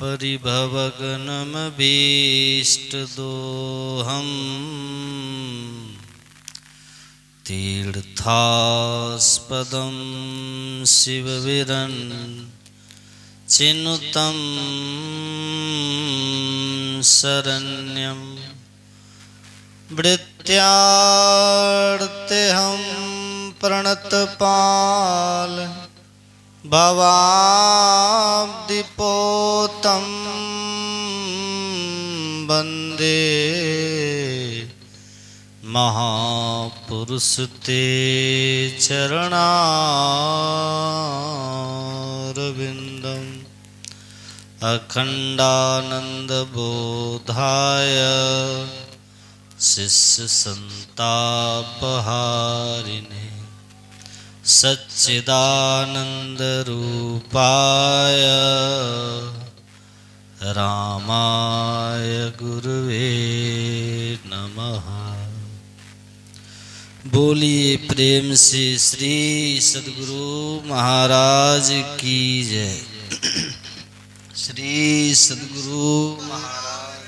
परिभवग्नमभीष्टदोहम् तीर्थास्पदं शिवविरन् चिनुतं शरण्यं भृत्यार्तेऽहं प्रणतपाल भवाब्धिपोतं वन्दे महापुरुष ते चरणारविन्दम् अखण्डानन्दबोधाय शिष्यसन्तापहारिणे सच्चिदानन्दरूपाय रामाय गुरुवे नमः। बोलिए प्रेम से श्री सद्गुरु महाराज की जय। श्री सद्गुरु महाराज,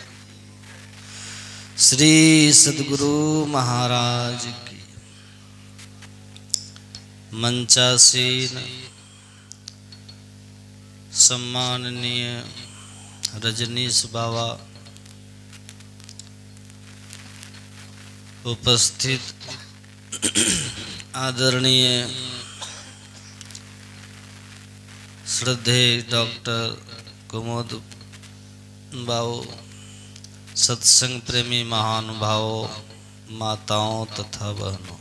श्री सद्गुरु महाराज की। मंचासीन सम्माननीय रजनीश बाबा, उपस्थित आदरणीय श्रद्धेय डॉक्टर कुमुद बाबू, सत्संग प्रेमी महानुभावों, माताओं तथा बहनों,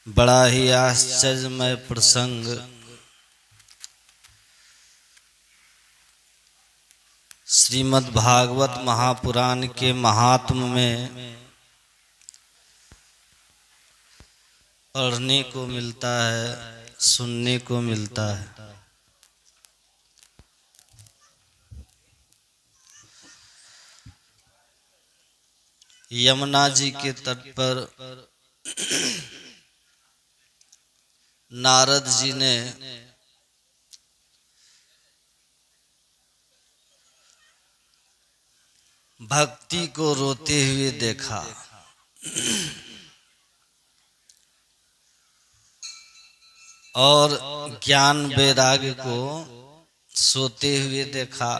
बड़ा ही आश्चर्यमय प्रसंग श्रीमद् भागवत महापुराण के महात्म्य में पढ़ने को मिलता है, सुनने को मिलता है। यमुना जी के तट पर नारद जी ने भक्ति को रोते हुए देखा। और ज्ञान वैराग्य को सोते हुए देखा।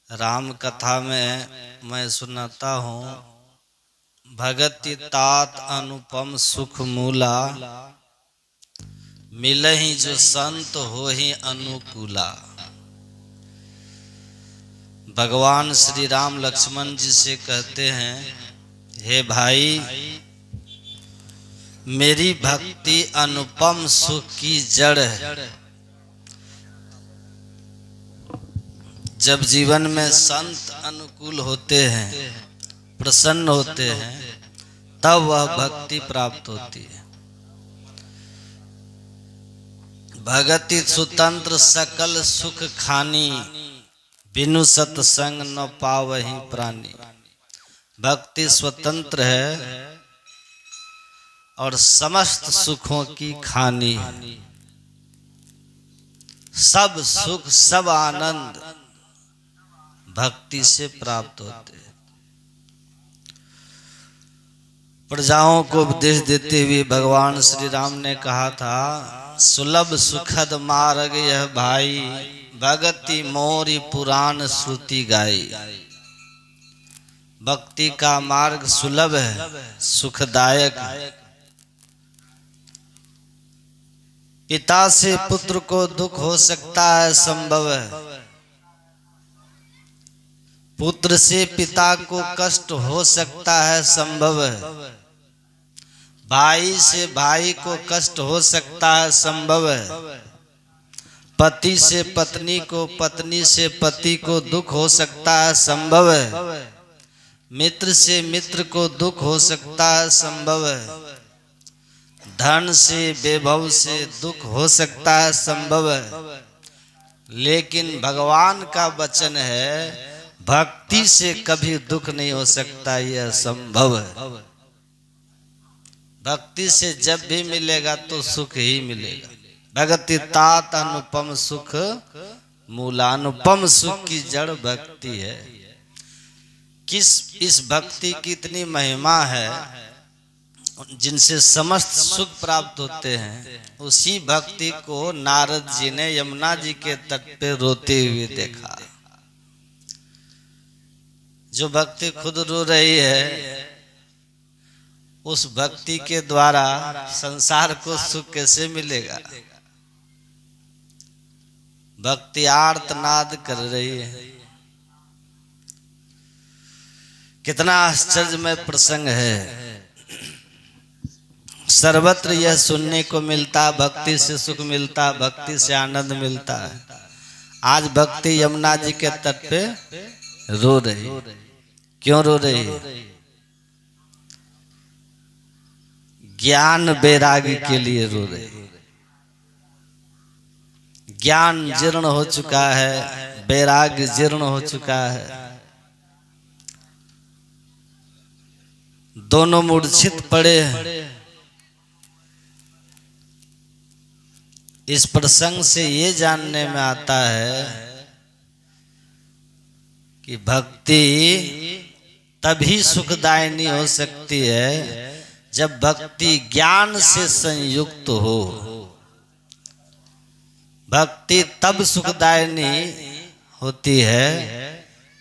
राम कथा में मैं सुनाता हूँ, भगति तात अनुपम सुख मूला, मिलहि जो संत होहि अनुकूला। भगवान श्री राम लक्ष्मण जी से कहते हैं, हे भाई, मेरी भक्ति अनुपम सुख की जड़ है। जब जीवन में संत अनुकूल होते हैं, प्रसन्न होते हैं, तब वह भक्ति प्राप्त होती है। भगति स्वतंत्र सकल सुख खानी, बिनु सत्संग न पावहि प्राणी। भक्ति स्वतंत्र है और समस्त सुखों की खानी है। सब सुख सब आनंद भक्ति से प्राप्त होते हैं। प्रजाओं को उपदेश देते हुए भगवान श्री राम ने कहा था, सुलभ सुखद मार्ग यह भाई, भगति मोरी पुराण श्रुति गाई। भक्ति का मार्ग सुलभ है, सुखदायक है। पिता से पुत्र को दुख हो सकता है, संभव है। पुत्र से पिता को कष्ट हो सकता है, संभव है। भाई से भाई को कष्ट हो सकता है, संभव है। पति से पत्नी को, पत्नी से पति को दुख हो सकता है, संभव है। मित्र से मित्र को दुख हो सकता है, संभव है। धन से वैभव से दुख हो सकता है, संभव है। लेकिन भगवान का वचन है, भक्ति से कभी दुख नहीं हो सकता, यह संभव है। भक्ति से जब भी मिलेगा तो सुख ही मिलेगा। भक्ति तात अनुपम सुख मूलानुपम सुख की जड़ भक्ति है। इस भक्ति की इतनी महिमा है, जिनसे समस्त सुख प्राप्त होते हैं। उसी भक्ति को नारद जी ने यमुना जी के तट पे रोते हुए देखा। जो भक्ति खुद रो रही है, उस भक्ति के द्वारा संसार को सुख कैसे मिलेगा? भक्ति आर्तनाद कर रही है। कितना आश्चर्यमय प्रसंग है। सर्वत्र यह सुनने को मिलता, भक्ति से सुख मिलता, भक्ति से आनंद मिलता है। आज भक्ति यमुना जी के तट पे रो रही। क्यों रो रही है? ज्ञान वैराग्य के लिए रो रही। ज्ञान जीर्ण हो चुका है, वैराग्य जीर्ण हो चुका है। दोनों मूर्छित पड़े हैं। इस प्रसंग से ये जानने में आता है कि भक्ति तभी सुखदायिनी हो सकती है जब भक्ति ज्ञान से संयुक्त हो। भक्ति तब सुखदायिनी होती है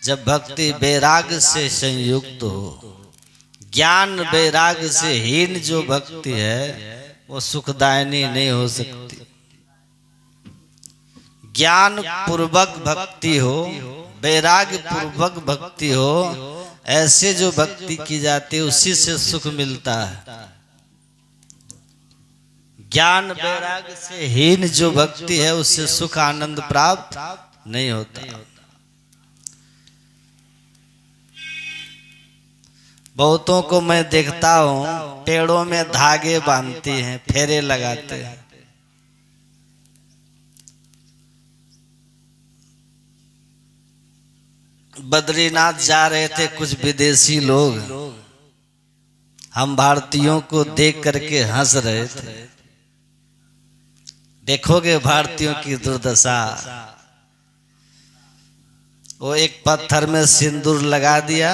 जब भक्ति वैराग्य से संयुक्त हो। ज्ञान वैराग्य से हीन जो भक्ति है वो सुखदायिनी नहीं हो सकती। ज्ञान पूर्वक भक्ति हो, वैराग्य पूर्वक भक्ति हो, ऐसे जो भक्ति की जाती है उसी से सुख मिलता है। ज्ञान वैराग्य से हीन जो भक्ति है उससे सुख आनंद प्राप्त नहीं होता। बहुतों को मैं देखता हूँ पेड़ों में धागे बांधते हैं, फेरे लगाते हैं। बद्रीनाथ जा रहे थे कुछ विदेशी लोग, हम भारतीयों को देख करके हंस रहे थे। देखोगे भारतीयों की दुर्दशा। वो एक पत्थर में सिंदूर लगा दिया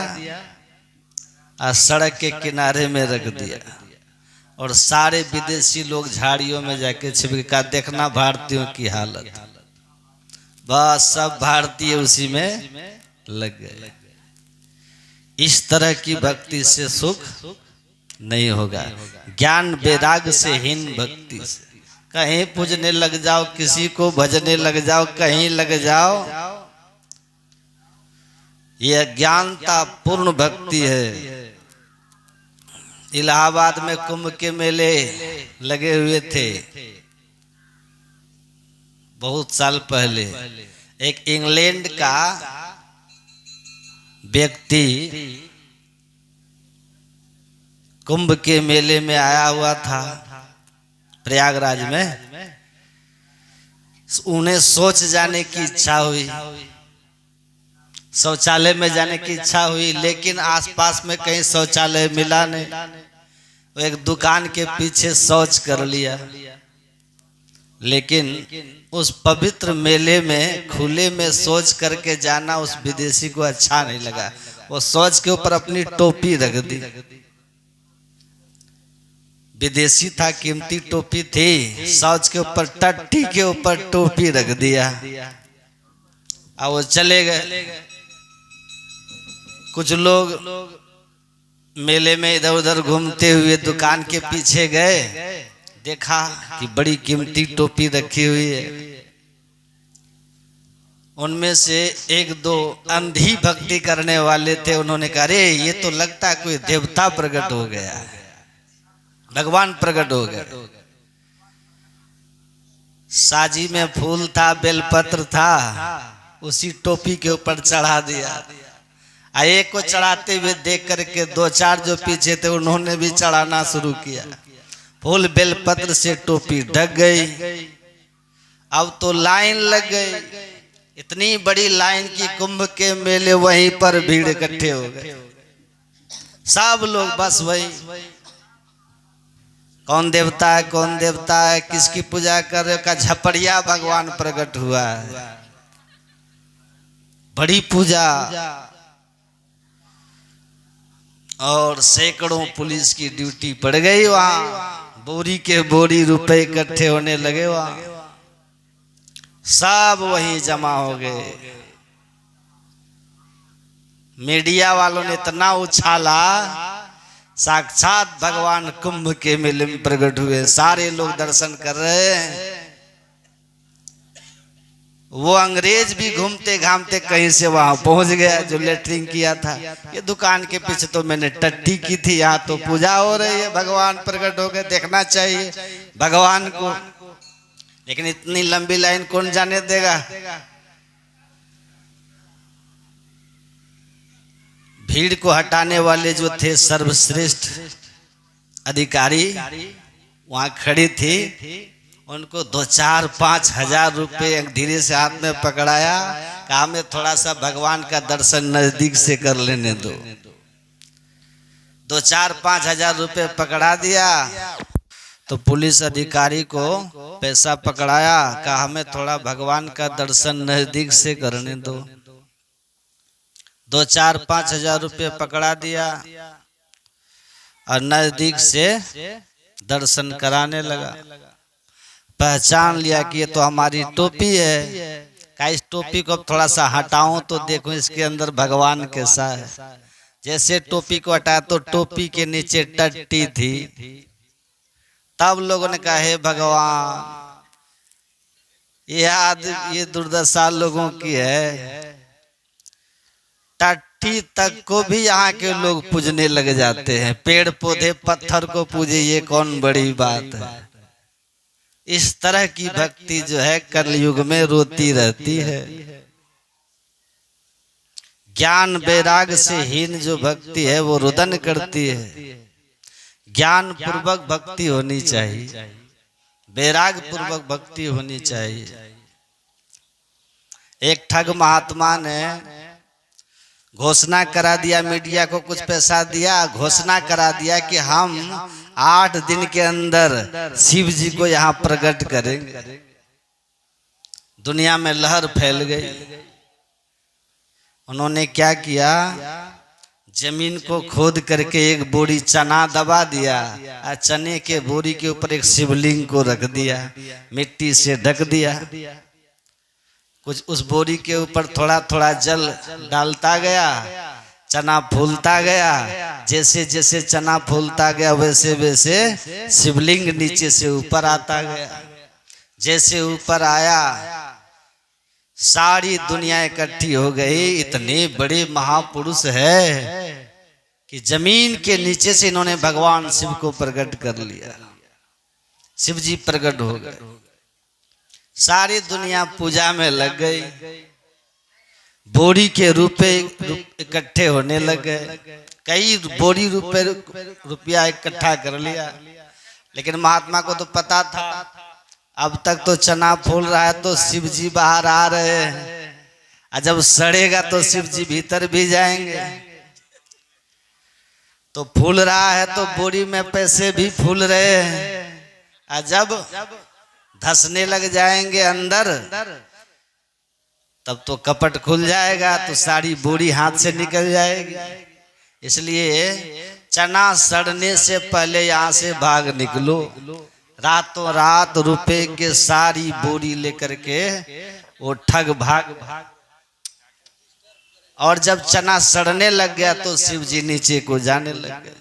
और सड़क के किनारे में रख दिया, और सारे विदेशी लोग झाड़ियों में जाके छिपके का देखना भारतीयों की हालत। बस सब भारतीय उसी में लग गए। इस तरह की भक्ति से सुख नहीं होगा। ज्ञान वैराग्य से हीन भक्ति से कहीं पूजने लग जाओ, किसी को भजने लग जाओ, कहीं लग जाओ, यह ज्ञानता पूर्ण भक्ति है। इलाहाबाद में कुंभ के मेले लगे हुए थे बहुत साल पहले। एक इंग्लैंड का व्यक्ति कुंभ के मेले में आया हुआ था प्रयागराज में। उन्हें सोच जाने की इच्छा हुई, शौचालय में जाने की इच्छा हुई, लेकिन आसपास में कहीं शौचालय मिला नहीं। वो एक दुकान के पीछे शौच कर लिया। लेकिन उस पवित्र मेले में खुले में शौच करके जाना उस विदेशी को अच्छा नहीं लगा। वो शौच के ऊपर अपनी टोपी रख दी। विदेशी था, कीमती टोपी थी, शौच के ऊपर टट्टी के ऊपर टोपी रख दिया और वो चले गए। कुछ लोग मेले में इधर उधर घूमते हुए दुकान के पीछे गए, देखा कि बड़ी कीमती टोपी रखी हुई है। उनमें से एक दो अंधी भक्ति करने वाले थे। उन्होंने कहा, अरे ये तो लगता है कोई देवता प्रकट हो गया, भगवान प्रकट हो गया। साजी में फूल था, बेलपत्र था, उसी टोपी के ऊपर चढ़ा दिया। एक को चढ़ाते हुए देख करके दो चार जो पीछे थे उन्होंने भी चढ़ाना शुरू किया। फूल बेलपत्र से टोपी ढक गई अब तो लाइन लग गई, इतनी बड़ी लाइन की कुंभ के मेले, वहीं पर भीड़ इकट्ठे हो गए। सब लोग बस वही, कौन देवता है, कौन देवता है, किसकी पूजा कर रहे हो, का झपड़िया भगवान प्रकट हुआ है, बड़ी पूजा। और सैकड़ों पुलिस की ड्यूटी पड़ गई वहां, बोरी के बोरी रुपए इकट्ठे होने लगे वहां, सब वहीं जमा हो गए। मीडिया वालों ने इतना उछाला, साक्षात भगवान कुंभ के मेले में प्रकट हुए, सारे लोग दर्शन कर रहे हैं। वो अंग्रेज भी घूमते घामते कहीं से वहां पहुंच गया जो लेटरिंग किया था। ये दुकान के पीछे तो मैंने टट्टी की थी, यहाँ तो पूजा हो रही है, भगवान प्रकट हो गए, देखना चाहिए भगवान को। लेकिन इतनी लंबी लाइन कौन जाने देगा। भीड़ को हटाने वाले जो थे सर्वश्रेष्ठ अधिकारी वहां खड़ी थी, उनको 2-4-5 हजार रुपए धीरे से हाथ में पकड़ाया, कहा हमें थोड़ा सा भगवान का दर्शन नजदीक से कर लेने दो। 2-4-5 हजार रुपए पकड़ा दिया तो पुलिस अधिकारी को पैसा पकड़ाया, कहा हमें थोड़ा भगवान का दर्शन नजदीक से करने दो। 2-4-5 हजार रुपये पकड़ा दिया और नजदीक से दर्शन कराने लगा। पहचान लिया कि ये तो हमारी टोपी है, का इस टोपी को अब थोड़ा सा हटाऊं तो देखूं इसके अंदर भगवान कैसा है। जैसे टोपी को हटाया तो टोपी के नीचे टट्टी थी। तब लोगों ने कहा हे भगवान, ये दुर्दशा लोगों की है, टट्टी तक को भी यहाँ के लोग पूजने लग जाते हैं, पेड़ पौधे पत्थर को पूजे, ये कौन बड़ी बात है। इस तरह की भक्ति जो है कलयुग में रोती रहती है। ज्ञान वैराग से हीन जो भक्ति है वो रुदन करती है। ज्ञान पूर्वक भक्ति होनी चाहिए, वैराग पूर्वक भक्ति होनी चाहिए। एक ठग महात्मा ने घोषणा करा दिया, मीडिया को कुछ पैसा दिया, घोषणा करा दिया कि हम 8 दिन के अंदर शिव जी को यहाँ प्रकट करेंगे। दुनिया में लहर फैल गई। उन्होंने क्या किया, जमीन को खोद करके एक बोरी चना दबा दिया और चने के बोरी के ऊपर एक शिवलिंग को रख दिया, मिट्टी से ढक दिया। कुछ उस बोरी के ऊपर थोड़ा थोड़ा जल डालता गया, चना फूलता गया। जैसे जैसे चना फूलता गया वैसे वैसे शिवलिंग नीचे से ऊपर आता गया। जैसे ऊपर आया सारी दुनिया इकट्ठी हो गई। इतने बड़े महापुरुष है कि जमीन के नीचे से इन्होंने भगवान शिव को प्रकट कर लिया। शिव जी प्रकट हो गए, सारी दुनिया पूजा में लग गई। बोरी के रुपए इकट्ठे होने लग गए, कई बोरी रुपया इकट्ठा कर लिया। लेकिन महात्मा को तो पता था अब तक तो चना फूल रहा है तो शिव जी बाहर आ रहे हैं, और जब सड़ेगा तो शिव जी भीतर भी जाएंगे। तो फूल रहा है तो बोरी में पैसे भी फूल रहे हैं, और जब धसने लग जाएंगे अंदर तब तो कपट खुल जाएगा, तो सारी बोरी हाथ से निकल जाएगी। इसलिए चना सड़ने से पहले यहाँ से भाग निकलो। रातों रात रुपए के सारी बोरी लेकर के वो ठग भाग। और जब चना सड़ने लग गया तो शिव जी नीचे को जाने लग गए।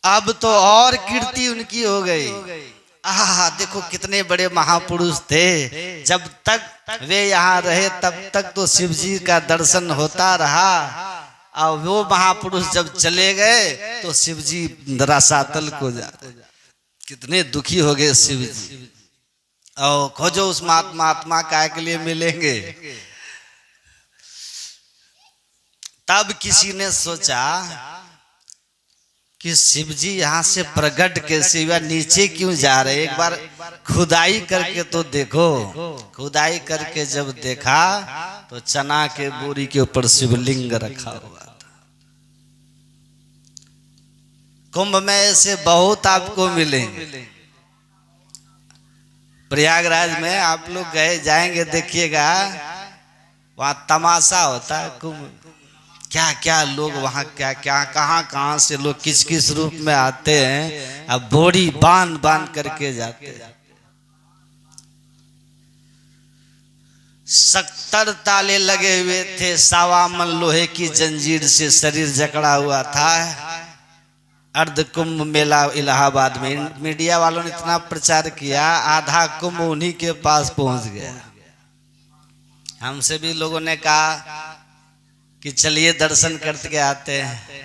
अब तो और कीर्ति उनकी हो गई। देखो कितने बड़े महापुरुष थे, जब तक वे यहाँ रहे तब तक तो शिव जी का दर्शन होता रहा, और वो महापुरुष जब चले गए तो शिव जी रसातल को जा। कितने दुखी हो गए शिव जी। और खोजो उस महात्मा काय के लिए मिलेंगे। तब किसी ने सोचा कि शिव जी यहाँ से प्रकट कैसे हुआ, नीचे क्यों जा रहे, एक बार खुदाई करके तो देखो। खुदाई करके जब देखा तो चना के बोरी के ऊपर शिवलिंग रखा हुआ था। कुंभ में ऐसे बहुत आपको मिलेंगे। प्रयागराज में आप लोग गए जाएंगे, देखिएगा वहां तमाशा होता है कुंभ। क्या क्या लोग वहां, क्या क्या कहां कहां से लोग किस किस रूप में आते हैं, अब बोरी बांध बांध करके जाते हैं। 70 ताले लगे हुए थे, सावामन लोहे की जंजीर से शरीर जकड़ा हुआ था। अर्ध कुंभ मेला इलाहाबाद में मीडिया वालों ने इतना प्रचार किया, आधा कुंभ उन्हीं के पास पहुंच गया। हमसे भी लोगों ने कहा कि चलिए दर्शन करके आते हैं।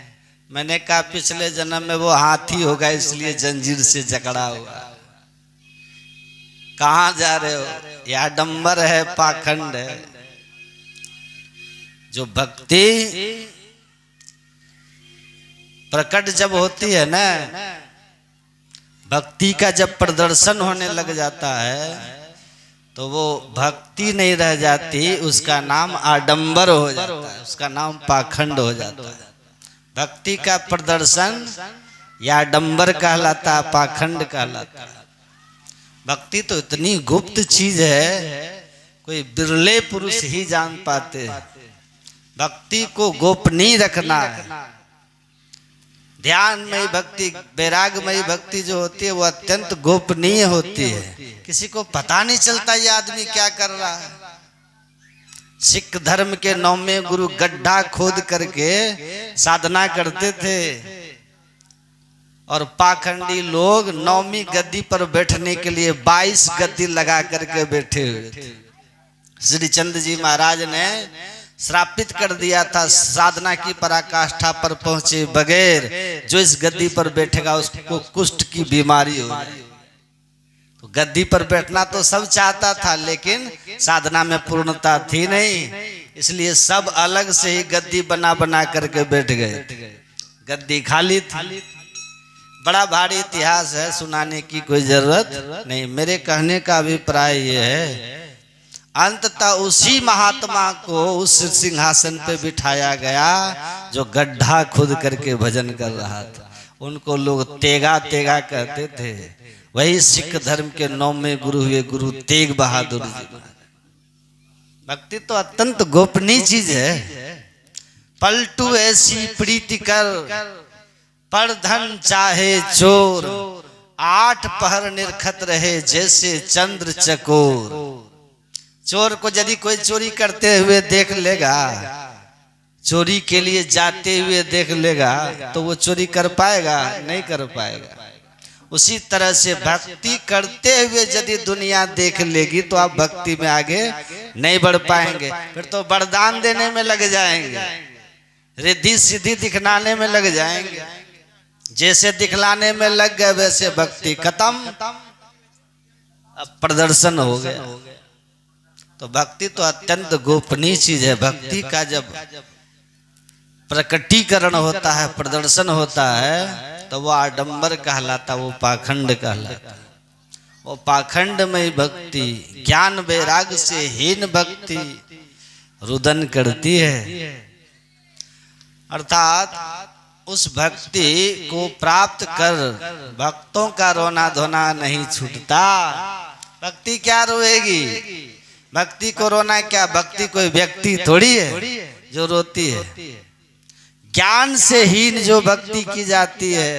मैंने कहा पिछले जन्म में वो हाथी होगा इसलिए जंजीर से जकड़ा हुआ। कहाँ जा रहे हो, यह आडंबर है, पाखंड है। जो भक्ति प्रकट जब होती है ना, भक्ति का जब प्रदर्शन होने लग जाता है तो वो भक्ति नहीं रह जाती, उसका नाम आडंबर हो जाता है, उसका नाम पाखंड हो जाता है। भक्ति का प्रदर्शन या आडंबर कहलाता है, पाखंड कहलाता है। भक्ति तो इतनी गुप्त चीज है, कोई बिरले पुरुष ही जान पाते हैं। भक्ति को गोपनीय रखना है। ध्यान में भक्ति, वैरागमयी भक्ति जो होती है वो अत्यंत गोपनीय होती है। किसी को पता नहीं चलता ये आदमी क्या कर रहा है। सिख धर्म के 9वें गुरु गड्ढा खोद करके साधना करते थे और पाखंडी लोग 9वीं गद्दी पर बैठने के लिए 22 गद्दी लगा करके बैठे हुए थे। श्री चंद जी महाराज ने श्रापित कर दिया था, साधना की पराकाष्ठा पर पहुंचे बगैर जो इस गद्दी पर बैठेगा उसको कुष्ठ की बीमारी होगी। तो गद्दी पर बैठना तो सब चाहता था, लेकिन साधना में पूर्णता थी नहीं, इसलिए सब अलग से ही गद्दी बना बना करके बैठ गए। गद्दी खाली थी। बड़ा भारी इतिहास है, सुनाने की कोई जरूरत नहीं। मेरे कहने का अभिप्राय यह है, अंततः उसी महात्मा को उस सिंहासन पे बिठाया गया जो गड्ढा खुद करके भजन कर रहा था। उनको लोग तेगा तेगा कहते थे। वही सिख धर्म के 9वें गुरु हुए गुरु तेग बहादुर जी। भक्ति तो अत्यंत गोपनीय चीज है। पलटू ऐसी प्रीति कर पर धन चाहे चोर, 8 पहर निरखत रहे जैसे चंद्र चकोर। चोर को यदि कोई चोरी करते हुए देख लेगा, चोरी के लिए जाते हुए देख लेगा, तो वो चोरी कर पाएगा? नहीं कर पाएगा। उसी तरह से भक्ति करते हुए यदि दुनिया देख लेगी तो आप भक्ति में आगे नहीं बढ़ पाएंगे। फिर तो वरदान देने में लग जाएंगे, रिद्धि सिद्धि दिखलाने में लग जाएंगे। जैसे दिखलाने में लग गए वैसे भक्ति खत्म, अब प्रदर्शन हो गया। तो भक्ति तो अत्यंत गोपनीय चीज है। भक्ति का जब प्रकटीकरण होता है, प्रदर्शन होता है, तो वो आडंबर कहलाता, वो पाखंड कहलाता। वो पाखंड में भक्ति, ज्ञान वैराग से हीन भक्ति रुदन करती है। अर्थात उस भक्ति को प्राप्त कर भक्तों का रोना धोना नहीं छूटता। भक्ति क्या रोएगी? भक्ति को रोना क्या? भक्ति कोई व्यक्ति थोड़ी है जो रोती है। ज्ञान से हीन जो भक्ति की जाती है,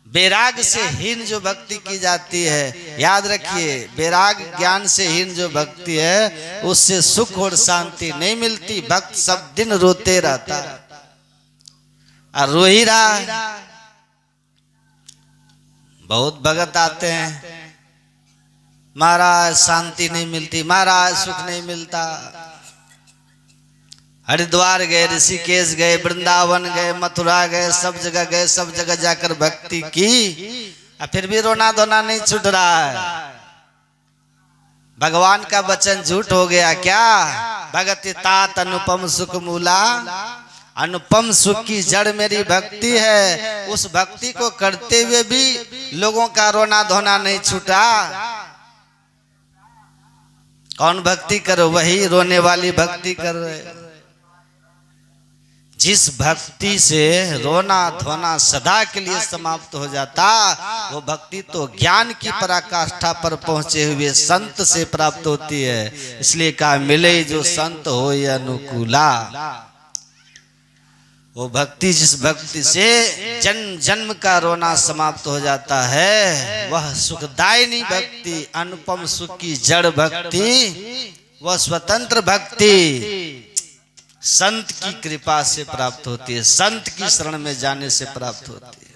वैराग से हीन जो भक्ति की जाती है, याद रखिए, वैराग ज्ञान से हीन जो भक्ति है उससे सुख और शांति नहीं मिलती। भक्त सब दिन रोते रहता है और रो ही रहा है। बहुत भगत आते हैं, महाराज शांति नहीं मिलती, महाराज सुख नहीं मिलता। हरिद्वार गए, ऋषिकेश गए, वृंदावन गए, मथुरा गए, सब जगह गए, सब जगह जाकर भक्ति की, और फिर भी रोना धोना नहीं छूट रहा है। भगवान का वचन झूठ हो गया क्या? भगति तात अनुपम सुख मूला, अनुपम सुख की जड़ मेरी भक्ति है। उस भक्ति को करते हुए भी लोगों का रोना धोना नहीं छूटा। कौन भक्ति करो? वही रोने वाली भक्ति कर रहे। जिस भक्ति से रोना धोना सदा के लिए समाप्त हो जाता, वो भक्ति तो ज्ञान की पराकाष्ठा पर पहुंचे हुए संत से प्राप्त होती है। इसलिए कहा मिले जो संत हो या अनुकूला। वो भक्ति, जिस भक्ति से जन्म जन्म का रोना समाप्त हो जाता है, वह सुखदायिनी भक्ति, अनुपम सुख की जड़ भक्ति, वह स्वतंत्र भक्ति संत की कृपा से प्राप्त होती है, संत की शरण में जाने से प्राप्त होती है।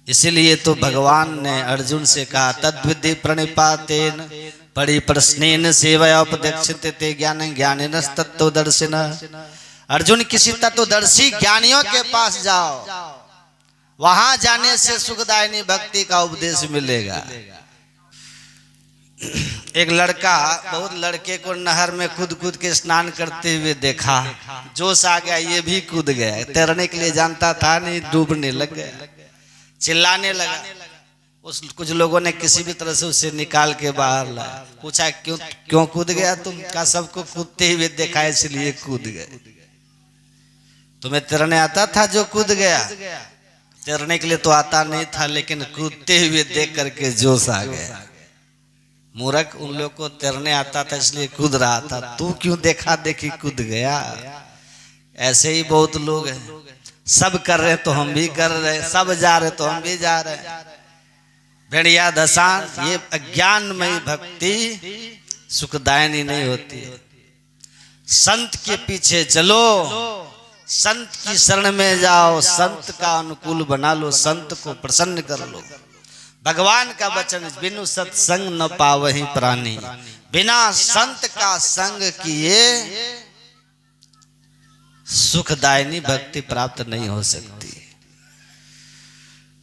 इसीलिए तो भगवान ने अर्जुन से कहा तद्विधि प्रणिपातेन परि प्रश्नेन सेवया उपदेक्षते ते ज्ञानं ज्ञानिनस्तत्त्वदर्शिन। अर्जुन, किसी तत्वदर्शी ज्ञानियों के पास जाओ, वहां जाने से सुखदायिनी भक्ति का उपदेश मिलेगा। एक लड़का बहुत लड़के को नहर में कूद कूद के स्नान करते हुए देखा। जोश आ गया, ये भी कूद गया। तैरने के लिए जानता था नहीं, डूबने लग गया, चिल्लाने लगा। उस कुछ लोगों ने किसी भी तरह से उसे निकाल के बाहर लाया। पूछा क्यों क्यों कूद गया तुम? क्या सबको कूदते हुए देखा इसलिए कूद गए? तुम्हें तैरने आता था जो कूद गया? तैरने के लिए तो आता नहीं था, लेकिन कूदते हुए देख करके जोश आ गया। मूर्ख, उन लोग को तैरने आता था इसलिए कूद रहा था, तू क्यों देखा देखी कूद गया? ऐसे ही बहुत लोग हैं, सब कर रहे तो हम भी कर रहे, सब जा रहे तो हम भी जा रहे। भेड़िया दशान, ये अज्ञानमयी भक्ति सुखदायिनी नहीं होती है। संत के पीछे चलो, संत की शरण में जाओ, संत का अनुकूल बना लो, संत को प्रसन्न कर लो। भगवान का वचन, बिनु सत्संग न पावहि प्राणी। बिना संत का संग किए सुखदायिनी भक्ति प्राप्त नहीं हो सकती।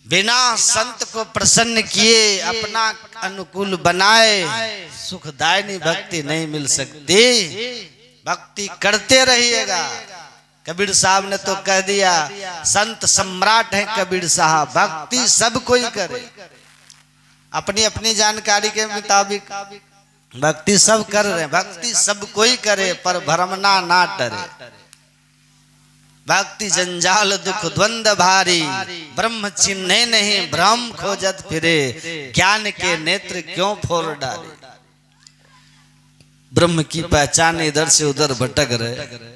बिना संत को प्रसन्न किए, अपना अनुकूल बनाए, सुखदायिनी भक्ति नहीं मिल सकती। भक्ति करते रहिएगा। कबीर साहब ने तो कह दिया, संत सम्राट है कबीर साहब, भक्ति सब कोई करे। अपनी अपनी जानकारी के मुताबिक भक्ति सब कर रहे हैं, भक्ति सब कोई करे, पर भ्रमना ना डरे। भक्ति जंजाल दुख द्वंद भारी, ब्रह्म चिन्हे नहीं भ्रम खोजत फिरे, ज्ञान के नेत्र क्यों फोड़ डाले। ब्रह्म की पहचान इधर से उधर भटक रहे।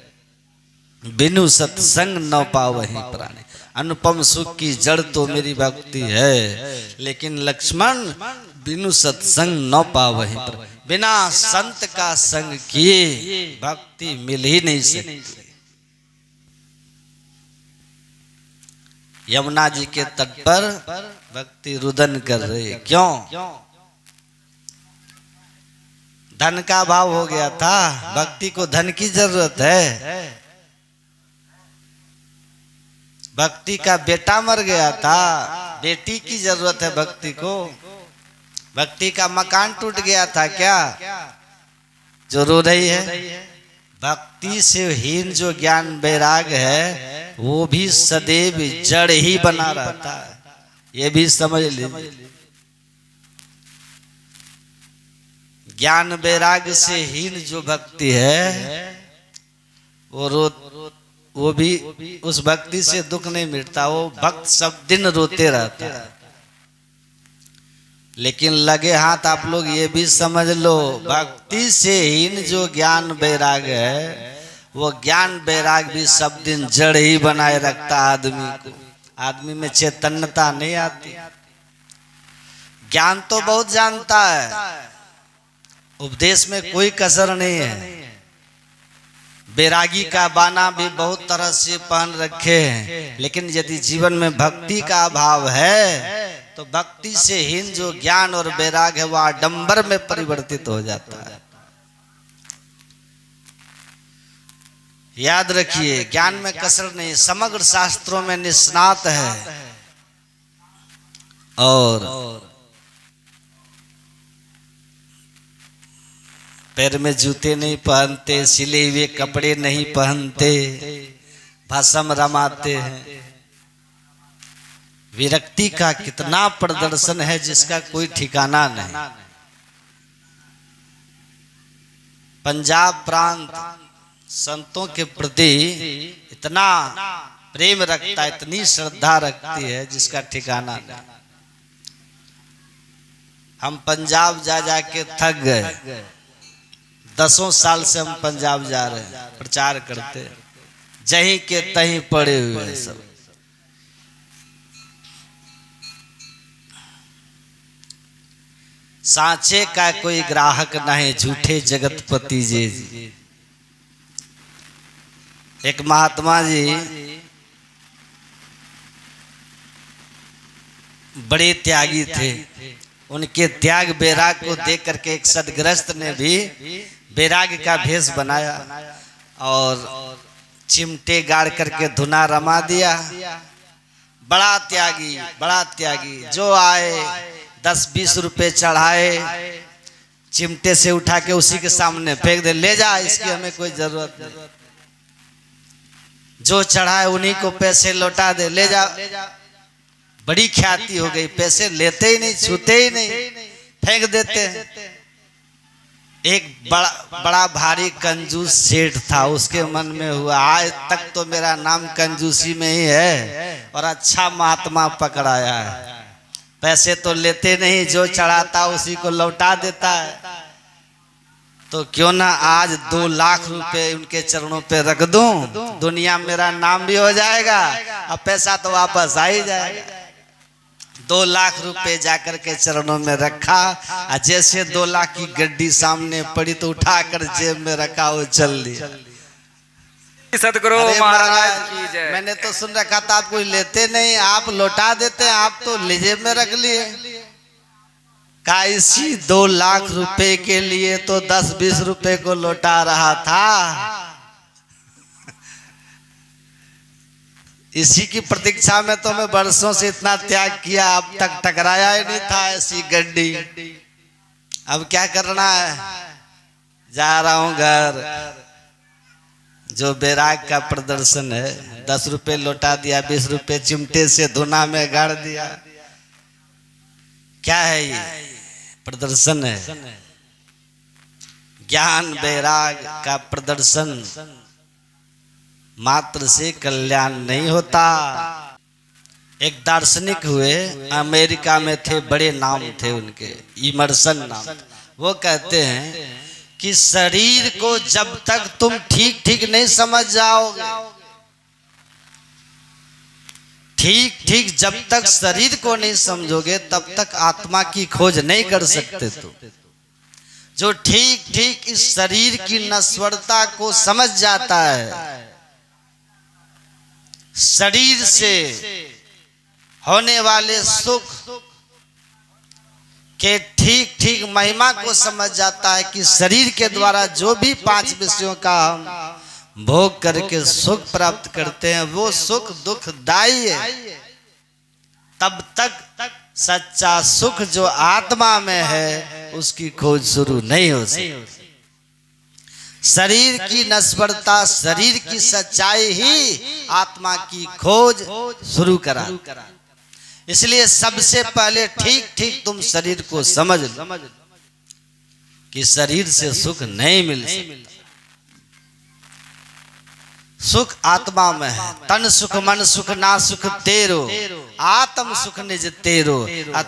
बिनु सत्संग न पावहि प्राणी। अनुपम सुख की जड़ तो मेरी भक्ति है, लेकिन लक्ष्मण बिनु सत्संग न पावहि प्राणी। बिना संत का संग किए भक्ति मिल ही नहीं सकती। यमुना जी के तट पर भक्ति रुदन कर रही। क्यों? धन का अभाव हो गया था। भक्ति को धन की जरूरत है। भक्ति का बेटा मर गया था, बेटी की जरूरत है भक्ति को। भक्ति का मकान टूट गया था क्या, जो रो रही है? भक्ति से हीन जो ज्ञान वैराग है, वो भी सदैव जड़ ही बना रहता है। ये भी समझ लीजिए। ज्ञान वैराग से हीन जो भक्ति है, वो भी उस भक्ति से दुख नहीं मिटता। वो भक्त सब दिन रोते रहता है। लेकिन लगे हाथ आप लोग ये भी समझ लो, भक्ति से हीन जो ज्ञान वैराग है, वो ज्ञान वैराग भी सब दिन जड़ ही बनाए रखता आदमी को। आदमी में चैतन्यता नहीं आती। ज्ञान तो बहुत जानता है, उपदेश में कोई कसर नहीं है। बैरागी का बाना भी बहुत तरह से पहन रखे हैं, लेकिन यदि जीवन में भक्ति का अभाव है, तो भक्ति से हीन जो ज्ञान और बैराग है, वह आडंबर में परिवर्तित हो जाता है। याद रखिए, ज्ञान में कसर नहीं, समग्र शास्त्रों में निष्णात है। और पैर में जूते नहीं पहनते, सिले हुए कपड़े नहीं पहनते, भस्म रमाते हैं। विरक्ति का कितना प्रदर्शन है जिसका कोई ठिकाना नहीं। पंजाब प्रांत संतों के प्रति इतना प्रेम रखता है, इतनी श्रद्धा रखती है जिसका ठिकाना नहीं। हम पंजाब जा जाके थक गए। 10 साल से हम पंजाब जा रहे हैं, प्रचार करते हैं, जहीं के तहीं पड़े हुए हैं सब। सांचे का कोई ग्राहक नहीं, झूठे जगतपति जी। एक महात्मा जी बड़े त्यागी थे। उनके त्याग वैराग को देख करके एक सदग्रस्त ने भी वैराग का भेष बनाया और चिमटे गाड़ करके धुना रमा दिया। बड़ा त्यागी, बड़ा त्यागी। जो आए 10-20 रुपए चढ़ाए, चिमटे से उठा के उसी के सामने फेंक दे, ले जा, इसकी हमें कोई जरूरत नहीं। जो चढ़ाए उन्हीं को पैसे लौटा दे, ले जा। बड़ी ख्याति हो गई, पैसे लेते ही नहीं, छूते ही नहीं, फेंक देते हैं। एक बड़ा भारी कंजूस सेठ था, उसके मन में हुआ आज तक तो मेरा नाम कंजूसी में ही है और अच्छा महात्मा पकड़ाया है। पैसे तो लेते नहीं, जो चढ़ाता उसी को लौटा देता है। तो क्यों ना आज 2 लाख रुपए उनके चरणों पे रख दूं, दुनिया में मेरा नाम भी हो जाएगा और पैसा तो वापस आ ही जाएगा। 2 लाख रुपए जाकर के चरणों में रखा, जैसे 2 लाख की गड्डी सामने पड़ी तो उठाकर जेब में रखा, वो चल दिया। सतगुरु महाराज की जय। मैंने तो सुन रखा था आप कोई लेते नहीं, आप लौटा देते हैं, आप तो जेब में रख लिए। का इसी 2 लाख रुपए के लिए तो 10-20 रुपए को लौटा रहा था। इसी की प्रतीक्षा में तो मैं वर्षों से इतना त्याग किया, अब तक टकराया ही नहीं था ऐसी गड्डी। अब क्या करना है, जा रहा हूं घर। जो बैराग का प्रदर्शन है, 10 रुपए लौटा दिया, 20 रुपए चिमटे से धुना में गाड़ दिया। क्या है ये? प्रदर्शन है। ज्ञान बैराग का प्रदर्शन मात्र से कल्याण नहीं होता। एक दार्शनिक हुए, अमेरिका में थे, बड़े नाम थे उनके, इमर्सन नाम। वो कहते हैं कि शरीर को जब तक तुम ठीक ठीक नहीं समझ जाओगे, ठीक ठीक जब तक शरीर को नहीं समझोगे तब तक आत्मा की खोज नहीं कर सकते। तो जो ठीक ठीक इस शरीर की नश्वरता को समझ जाता है, शरीर से होने वाले सुख के ठीक ठीक महिमा को समझ जाता है कि शरीर के द्वारा जो भी 5 विषयों का हम भोग करके सुख प्राप्त करते हैं वो सुख दुखदायी है, तब तक सच्चा सुख जो आत्मा में है उसकी खोज शुरू नहीं हो सकती। शरीर की नश्वरता, शरीर की सच्चाई ही आत्मा की खोज शुरू करा। इसलिए सबसे पहले ठीक ठीक तुम शरीर को समझ लो कि शरीर से सुख नहीं मिल सकता। सुख आत्मा में है। तन सुख मन सुख ना सुख तेरो, आत्म सुख निज तेरो,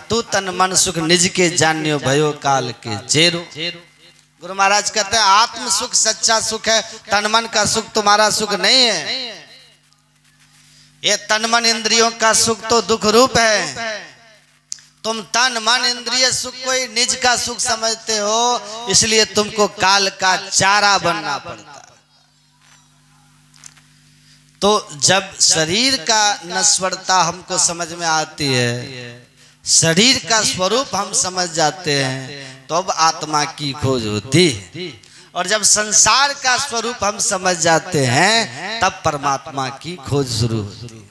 तू तन मन सुख निज के जान्यो भयो काल के जेरो। गुरु महाराज कहते हैं आत्म सुख सच्चा सुख है, तन मन का सुख तुम्हारा सुख नहीं है। ये तन मन इंद्रियों का सुख तो दुख रूप है। तुम तन मन इंद्रिय सुख को ही निज का सुख समझते हो, इसलिए तुमको काल का चारा बनना पड़ता है। तो जब शरीर का नश्वरता हमको समझ में आती है, शरीर का स्वरूप हम समझ जाते हैं, तो अब आत्मा की खोज होती है। और जब संसार का स्वरूप हम समझ जाते हैं तब परमात्मा की खोज शुरू होती है।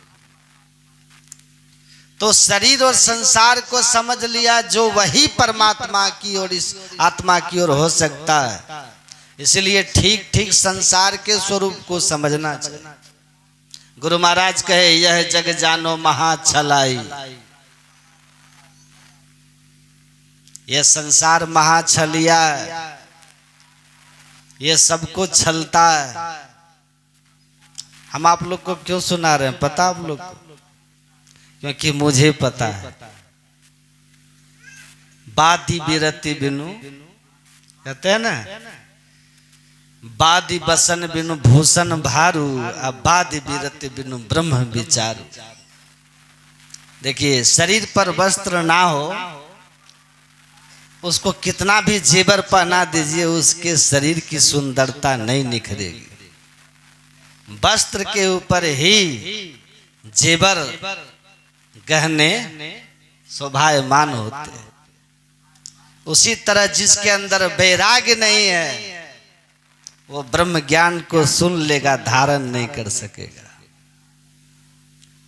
तो शरीर और संसार को समझ लिया जो वही परमात्मा की और इस आत्मा की ओर हो सकता है। इसलिए ठीक ठीक संसार के स्वरूप को समझना चाहिए। गुरु महाराज कहे यह जग जानो महा छलाई, यह संसार महा छलिया है, ये सबको छलता है। हम आप लोग को क्यों सुना रहे हैं पता आप लोग को? क्योंकि मुझे पता है। बादी बिरति बिनु कहते हैं ना, बादी बसन बिनु भूषण भारू, अब बादी बिरति बिनु ब्रह्म विचारू। देखिए शरीर पर वस्त्र ना हो, उसको कितना भी जेवर पहना दीजिए, उसके शरीर की सुंदरता नहीं निखरेगी। वस्त्र के ऊपर ही जेवर गहने शोभायमान होते हैं। उसी तरह जिसके अंदर वैराग्य नहीं है, वो ब्रह्म ज्ञान को सुन लेगा, धारण नहीं कर सकेगा।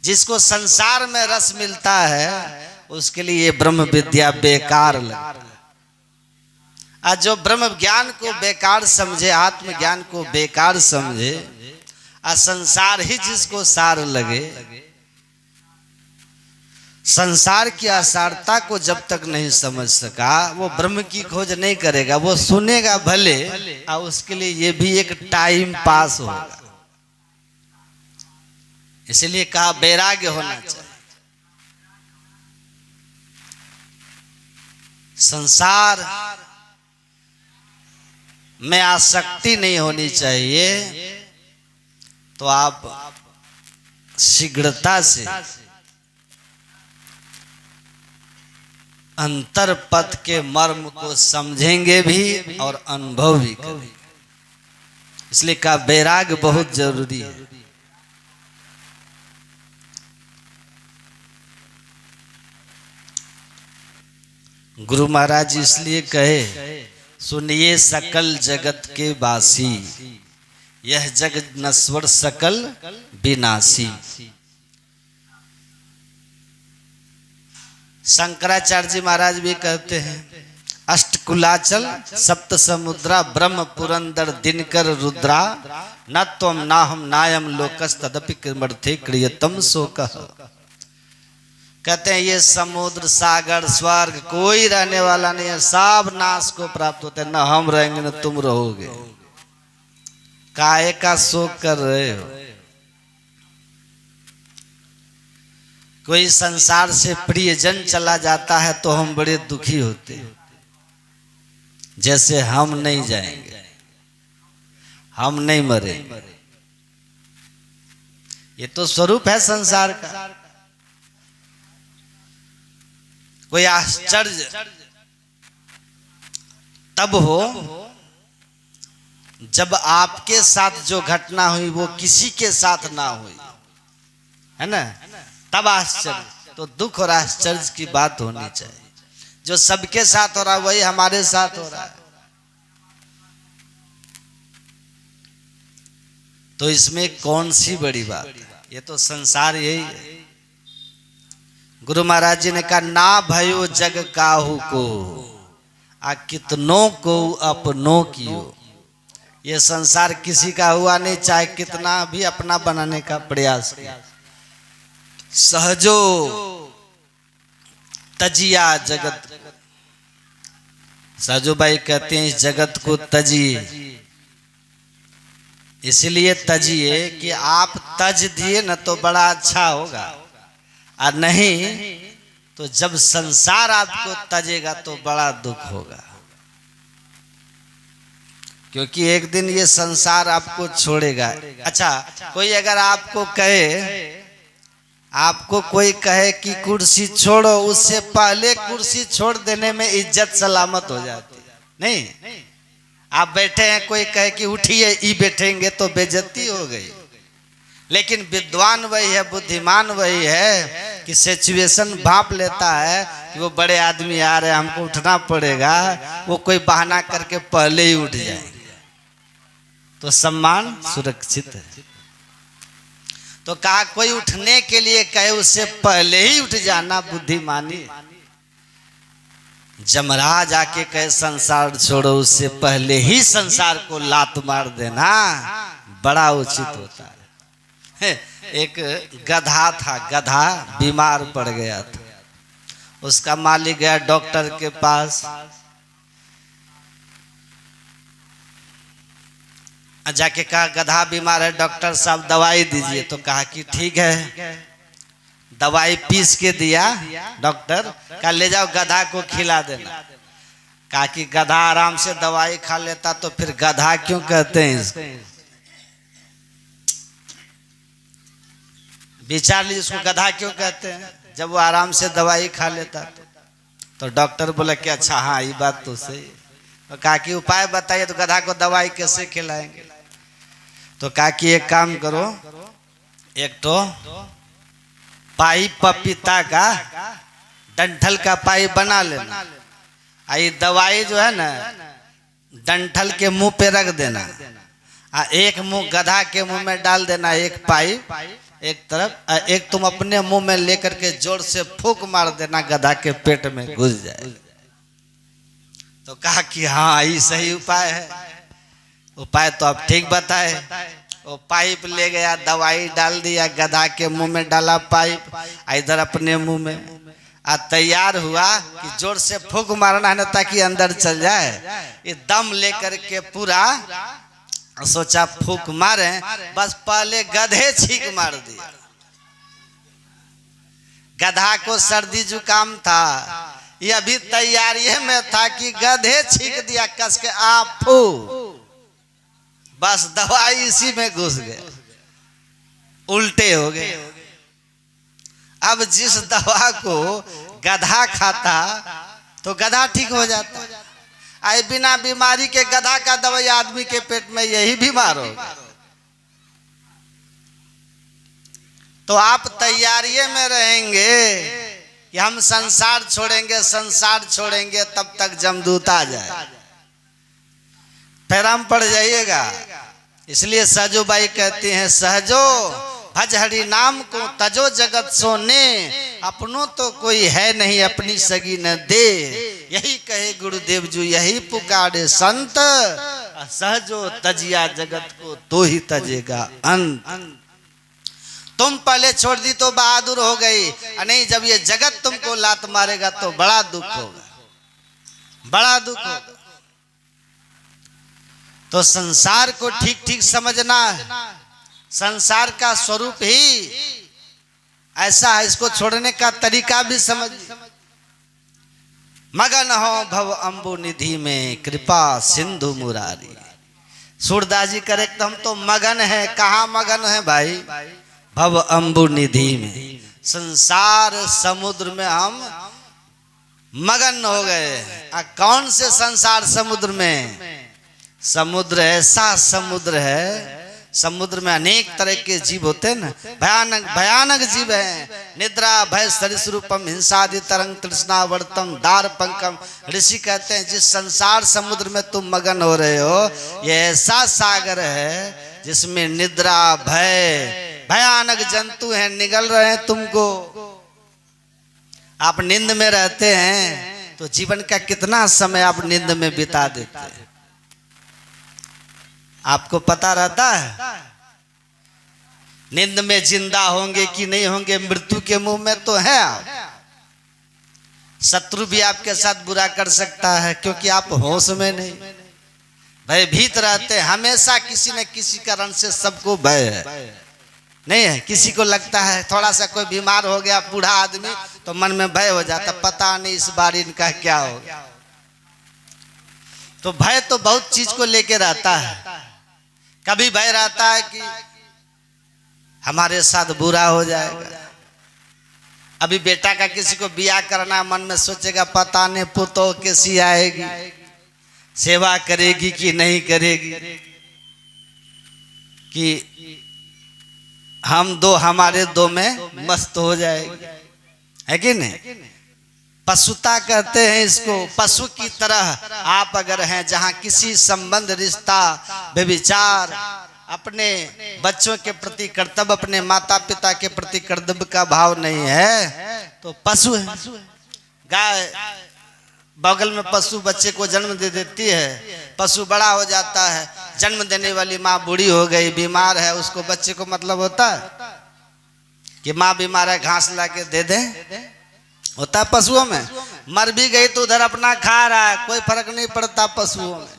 जिसको संसार में रस मिलता है, उसके लिए ये ब्रह्म विद्या बेकार लगता है। आज जो ब्रह्म ज्ञान को बेकार समझे, आत्मज्ञान को बेकार समझे, और संसार ही जिसको सार लगे, संसार की असारता को जब तक नहीं समझ सका, वो ब्रह्म की खोज नहीं करेगा। वो सुनेगा भले, और उसके लिए ये भी एक टाइम पास होगा। इसलिए कहा वैराग्य होना चाहिए। संसार में आसक्ति नहीं होनी चाहिए, तो आप शीघ्रता से अंतर पथ के मर्म को समझेंगे भी और अनुभव भी करेंगे। इसलिए कहा वैराग्य बहुत जरूरी है। गुरु महाराज इसलिए कहे, सुनिए सकल जगत के वासी, यह जग नश्वर सकल विनाशी। शंकराचार्य जी महाराज भी कहते हैं, अष्टकुलाचल सप्त समुद्रा ब्रह्म पुरंदर दिनकर रुद्रा, न त्वम नाहम नायम लोकस तदपि कृमर्थे क्रियतम शोकः। कहते हैं ये समुद्र सागर स्वर्ग कोई रहने वाला नहीं है, सब नाश को प्राप्त होते हैं। न हम रहेंगे न तुम रहोगे, काहे का शोक कर रहे हो? कोई संसार से प्रियजन चला जाता है तो हम बड़े दुखी होते हैं, जैसे हम नहीं जाएंगे, हम नहीं मरेंगे। ये तो स्वरूप है संसार का। कोई आश्चर्य तब हो जब आपके साथ जो घटना हुई वो किसी के साथ ना हुई, है ना? तब आश्चर्य। तो दुख और आश्चर्य की बात होनी चाहिए। जो सबके साथ हो रहा है वही हमारे साथ हो रहा है, तो इसमें कौन सी बड़ी बात है? ये तो संसार यही है। गुरु महाराज जी ने कहा, ना भयो जग काहू को, आ कितनों को अपनों कियो। ये संसार किसी का हुआ नहीं, चाहे कितना भी अपना बनाने का प्रयास किया। सहजो तजिया जगत, सहजो भाई कहते हैं इस जगत को तजिए। इसलिए तजिए कि आप तज दिए न तो बड़ा अच्छा होगा, और नहीं तो जब संसार आपको तजेगा तो बड़ा दुख होगा। क्योंकि एक दिन ये संसार आपको छोड़ेगा। अच्छा, कोई अगर आपको कहे, आपको कोई कहे कि कुर्सी छोड़ो, उससे पहले कुर्सी छोड़ देने में इज्जत सलामत हो जाती है। नहीं, आप बैठे हैं, कोई कहे कि उठिए ई बैठेंगे तो बेइज्जती हो गई। लेकिन विद्वान वही है, बुद्धिमान वही है कि सिचुएशन भांप लेता है कि वो बड़े आदमी आ रहे हैं, हमको उठना पड़ेगा, वो कोई बहाना करके पहले ही उठ जाएंगे, तो सम्मान सुरक्षित है। तो कहा कोई उठने के लिए कहे उससे पहले ही उठ जाना बुद्धिमानी। जमराज आके कहे संसार छोड़ो, उससे पहले ही संसार को लात मार देना बड़ा उचित होता है। एक गधा था, गधा बीमार पड़ गया था। उसका मालिक गया डॉक्टर के पास, जाके कहा गधा बीमार है, डॉक्टर साहब दवाई दीजिए। तो कहा कि ठीक है। दवाई पीस के दिया डॉक्टर, कहा ले जाओ गधा को खिला देना। कहा कि गधा आराम से दवाई खा लेता तो फिर गधा क्यों कहते हैं इसको? विचार लीजिए, उसको गधा क्यों कहते हैं जब वो आराम से दवाई खा लेता? तो डॉक्टर बोला कि अच्छा हाँ ये बात तो सही है। तो कहा कि उपाय बताइए, तो गधा को दवाई कैसे खिलाएंगे? तो कहा कि एक काम करो, एक तो पाइप पपीता का डंठल का पाइप बना लेना, ये दवाई जो है ना डंठल के मुंह पे रख देना, एक मुंह गधा के मुंह में डाल देना, एक पाइप एक तरफ, एक तुम अपने मुंह में लेकर के जोर से फूंक मार देना, गधा के पेट में घुस जाए। तो कहा कि हाँ ये सही उपाय है। उपाय तो आप ठीक बताए। वो पाइप ले गया, दवाई डाल दिया, गधा के मुंह में डाला पाइप, इधर अपने मुंह में, तैयार हुआ कि जोर से फूंक मारना है ना ताकि अंदर चल जाए। ये दम लेकर के पूरा सोचा फूंक मारे, बस पहले गधे छींक मार दिया। गधा को सर्दी जुकाम था, ये अभी तैयारी में था कि गधे छींक दिया कस के, फू, बस दवाई इसी में घुस गए, उल्टे हो गए। अब जिस दवा को गधा खाता तो गधा ठीक हो जाता, आई बिना बीमारी के गधा का दवाई आदमी के पेट में यही बीमार होगा। तो आप तैयारी में रहेंगे कि हम संसार छोड़ेंगे, संसार छोड़ेंगे, तब तक जमदूत आ जाए, पैराम पड़ जाइएगा। इसलिए सहजोबाई कहती हैं, सहजो भज हरि नाम को तजो जगत सोने, अपनों तो कोई है नहीं अपनी सगी न दे, यही कहे गुरुदेव जी यही पुकारे संत, सहजो तजिया जगत को तो ही तजेगा अंत। तुम पहले छोड़ दी तो बहादुर हो गई, नहीं जब ये जगत तुमको लात मारेगा तो बड़ा दुख होगा, बड़ा दुख होगा। तो संसार को ठीक ठीक समझना है, संसार का स्वरूप ही ऐसा है, इसको छोड़ने का तरीका भी समझ। मगन हो भव अम्बु निधि में कृपा सिंधु मुरारी। सूरदास जी करे तो हम तो मगन है, कहाँ मगन है भाई? भव अम्बु निधि में, संसार समुद्र में हम मगन हो गए। कौन से संसार समुद्र में? समुद्र ऐसा समुद्र है, समुद्र में अनेक तरह के जीव होते हैं ना, भयानक भयानक जीव हैं। निद्रा भय सरिसरूपम हिंसादि तरंग तृष्णावर्तम दार पंकम। ऋषि कहते हैं जिस संसार समुद्र में तुम मगन हो रहे हो, ये ऐसा सागर है जिसमें निद्रा भय भयानक जंतु हैं, निगल रहे हैं तुमको। आप नींद में रहते हैं तो जीवन का कितना समय आप नींद में बिता देते हैं, आपको पता रहता है? नींद में जिंदा होंगे कि नहीं होंगे, मृत्यु के मुंह में तो है आप। शत्रु भी आपके साथ बुरा कर सकता है क्योंकि आप होश में नहीं, भयभीत रहते हैं हमेशा, किसी न किसी कारण से सबको भय है, नहीं है? किसी को लगता है थोड़ा सा कोई बीमार हो गया बूढ़ा आदमी तो मन में भय हो जाता, पता नहीं इस बार इनका क्या होगा। तो भय तो बहुत चीज को लेके रहता है। कभी भय रहता है कि हमारे साथ बुरा हो जाएगा। अभी बेटा का किसी को बियाह करना, मन में सोचेगा पता नहीं पुतो कैसी आएगी, सेवा करेगी कि नहीं करेगी, कि हम दो हमारे दो में मस्त हो जाएगी, है कि नहीं? पशुता कहते हैं इसको। पशु की तरह आप अगर हैं जहां किसी संबंध रिश्ता व्यभिचार, अपने बच्चों के प्रति कर्तव्य, अपने माता पिता के प्रति कर्तव्य का भाव नहीं है तो पशु है। गाय बगल में पशु बच्चे को जन्म दे देती है, पशु बड़ा हो जाता है, जन्म देने वाली माँ बूढ़ी हो गई, बीमार है, उसको बच्चे को मतलब होता है कि माँ बीमार है घास ला के दे दे, होता है पशुओं में। मर भी गई तो उधर अपना खा रहा है, कोई फर्क नहीं पड़ता पशुओं में।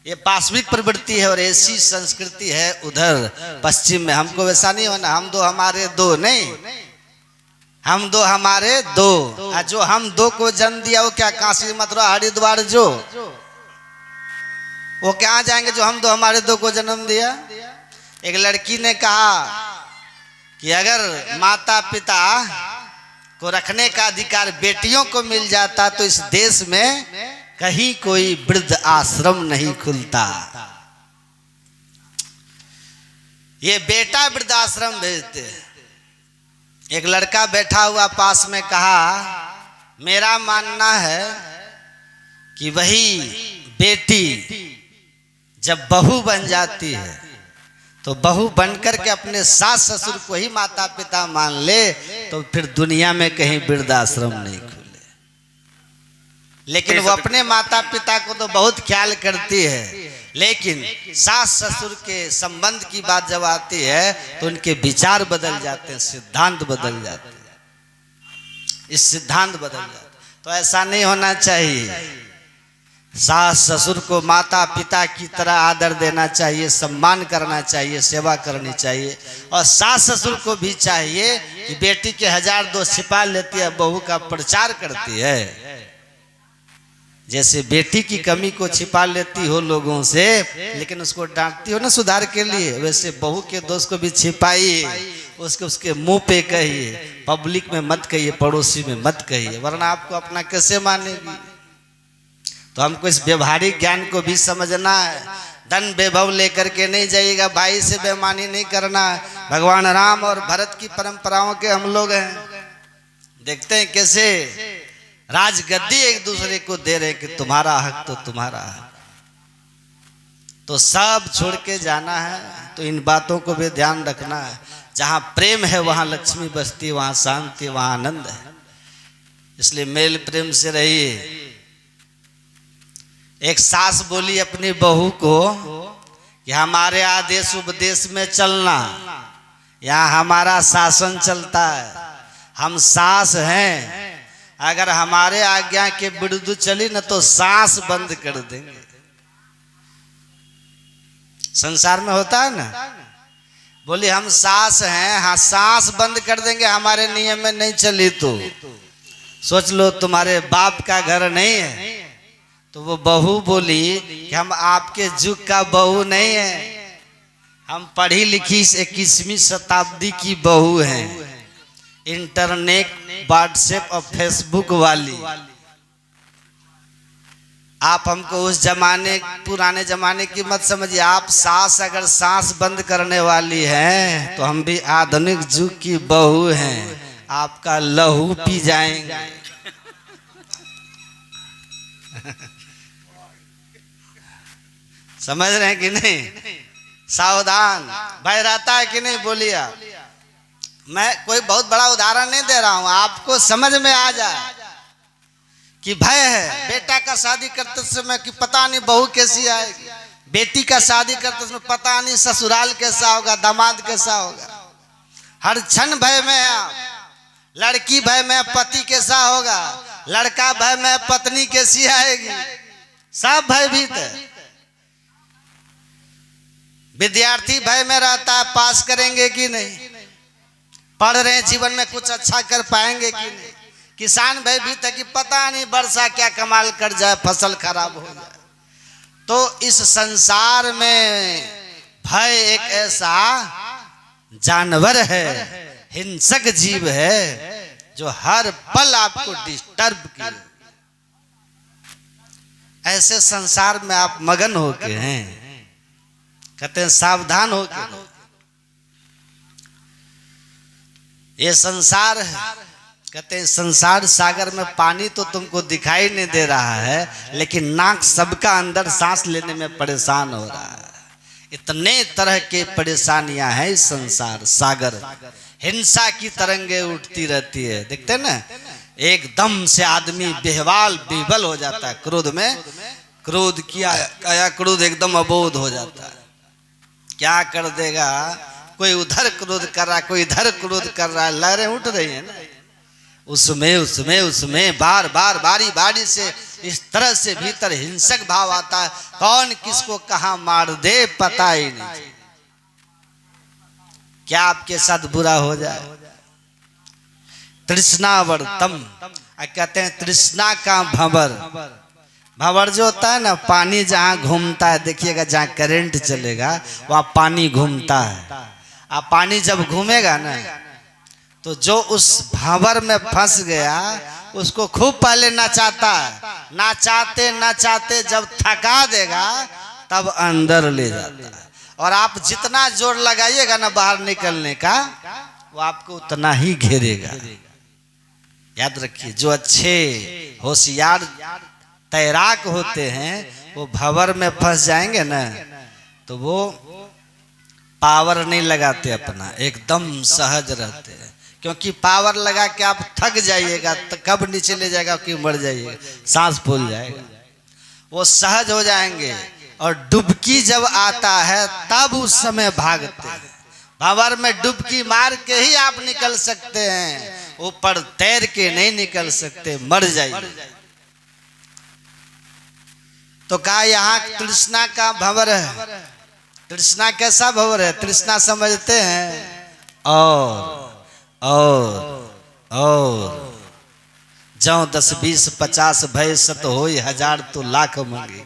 ये पाश्विक प्रवृत्ति है और ऐसी संस्कृति है उधर पश्चिम में। हमको वैसा नहीं होना, हम दो हमारे दो नहीं, हम दो हमारे दो। जो हम दो को जन्म दिया वो क्या काशी मथुरा हरिद्वार जो वो क्या जाएंगे जो हम दो हमारे दो को जन्म दिया। एक लड़की ने कहा कि अगर माता पिता को रखने का अधिकार बेटियों को मिल जाता तो इस देश में कहीं कोई वृद्ध आश्रम नहीं खुलता। ये बेटा वृद्ध आश्रम भेजते। एक लड़का बैठा हुआ पास में कहा, मेरा मानना है कि वही बेटी जब बहू बन जाती है तो बहू बनकर के अपने सास ससुर को ही माता पिता मान ले तो फिर दुनिया में कहीं वृद्धाश्रम नहीं खुले। लेकिन वो अपने माता पिता को तो बहुत ख्याल करती है, लेकिन सास ससुर के संबंध की बात जब आती है तो उनके विचार बदल जाते हैं, सिद्धांत बदल जाते हैं, इस सिद्धांत बदल जाते हैं। तो ऐसा नहीं होना चाहिए। सास ससुर को माता पिता की तरह आदर देना चाहिए, सम्मान करना चाहिए, सेवा करनी चाहिए। और सास ससुर को भी चाहिए कि बेटी के 1000 दोष छिपा लेती है, बहू का प्रचार करती है। जैसे बेटी की कमी को छिपा लेती हो लोगों से, लेकिन उसको डांटती हो ना सुधार के लिए, वैसे बहू के दोष को भी छिपाइए, उसके मुंह पे कहिए, पब्लिक में मत कहिए, पड़ोसी में मत कहिए, वरना आपको अपना कैसे मानेगी। तो हमको इस व्यवहारिक ज्ञान को भी समझना है। धन वैभव लेकर के नहीं जाइएगा, भाई से बेईमानी नहीं करना। भगवान राम और भरत की परंपराओं के हम लोग हैं, देखते हैं कैसे राजगद्दी एक दूसरे को दे रहे कि तुम्हारा हक तो तुम्हारा हक। तो सब छोड़ के जाना है। तो इन बातों को भी ध्यान रखना है। जहाँ प्रेम है वहाँ लक्ष्मी बसती, वहाँ शांति, वहाँ आनंद है। इसलिए मेल प्रेम से रहिए। एक सास बोली अपनी बहू को कि हमारे आदेश उपदेश में चलना, यहाँ हमारा शासन चलता है, हम सास हैं, अगर हमारे आज्ञा के विरुद्ध चली न तो सांस बंद कर देंगे। संसार में होता है ना, बोली हम सास हैं, हाँ सांस बंद कर देंगे हमारे नियम में नहीं चली तो। सोच लो तुम्हारे बाप का घर नहीं है। तो वो बहू बोली कि हम आपके जुग का बहू नहीं है, हम पढ़ी लिखी 21वीं शताब्दी की बहू हैं, इंटरनेट व्हाट्सएप और फेसबुक वाली। आप हमको उस जमाने पुराने जमाने की मत समझिए। आप सास अगर सांस बंद करने वाली हैं तो हम भी आधुनिक युग की बहू हैं, आपका लहू पी जाएंगे। समझ रहे हैं कि नहीं? सावधान। भय रहता है कि नहीं? बोलिए आप। मैं कोई बहुत बड़ा उदाहरण नहीं दे रहा हूं, आपको समझ में आ जाए कि भय है। बेटा का शादी करते समय कि पता नहीं बहू कैसी आएगी, बेटी का शादी करते समय पता नहीं ससुराल कैसा होगा, दामाद कैसा होगा। हर क्षण भय में है आप। लड़की भय में पति कैसा होगा, लड़का भय में पत्नी कैसी आएगी, सब भयभीत है। विद्यार्थी भय में रहता है पास करेंगे कि नहीं, पढ़ रहे हैं जीवन में कुछ अच्छा कर पाएंगे कि नहीं। किसान भयभीत है कि पता नहीं वर्षा क्या कमाल कर जाए, फसल खराब हो जाए। तो इस संसार में भय एक ऐसा जानवर है, हिंसक जीव है जो हर पल आपको डिस्टर्ब करे। ऐसे संसार में आप मगन होके हैं। कहते हैं सावधान होके। ये संसार है, कहते हैं संसार सागर में पानी तो तुमको दिखाई नहीं दे रहा है, लेकिन नाक सबका अंदर सांस लेने में परेशान हो रहा है। इतने तरह के परेशानियां हैं इस संसार सागर। हिंसा की तरंगे उठती रहती है। देखते हैं ना एकदम से आदमी बेहवाल बेबल हो जाता है क्रोध में। क्रोध किया क्रोध एकदम अबोध हो जाता है। क्या कर देगा, कोई उधर क्रोध कर रहा है, कोई इधर क्रोध कर रहा है, लहरें उठ रही है ना। उसमें बार बार बारी बारी से इस तरह से भीतर हिंसक भाव आता है। कौन किसको कहां मार दे पता ही नहीं। क्या आपके साथ बुरा हो जाए। तृष्णावर्तम कहते हैं, तृष्णा का भंवर। भंवर जो होता है ना, पानी जहां घूमता है, देखिएगा जहां करंट चलेगा वहां पानी घूमता है। अब पानी जब घूमेगा ना, तो जो उस भंवर में फंस गया उसको खूब पहले नचाता है। नचाते जब थका देगा तब अंदर ले जाता है। और आप जितना जोर लगाइएगा ना बाहर निकलने का, वो आपको उतना ही घेरेगा। याद रखिए, जो अच्छे होशियार तैराक होते हैं वो भंवर में फंस जाएंगे ना, तो वो पावर नहीं लगाते अपना, एकदम सहज रहते हैं। क्योंकि पावर लगा के आप थक जाइएगा तो कब नीचे ले जाएगा कि मर जाइएगा, सांस फूल जाएगा। वो सहज हो जाएंगे और डुबकी जब आता है तब उस समय भागते हैं। भंवर में डुबकी मार के ही आप निकल सकते हैं, ऊपर तैर के नहीं निकल सकते, मर जाइए। तो कहा यहाँ तृष्णा का भंवर है। तृष्णा कैसा भंवर है, तृष्णा समझते हैं। और जौ 10 20 50 भय सत होई, 1000 तो लाख मांगे,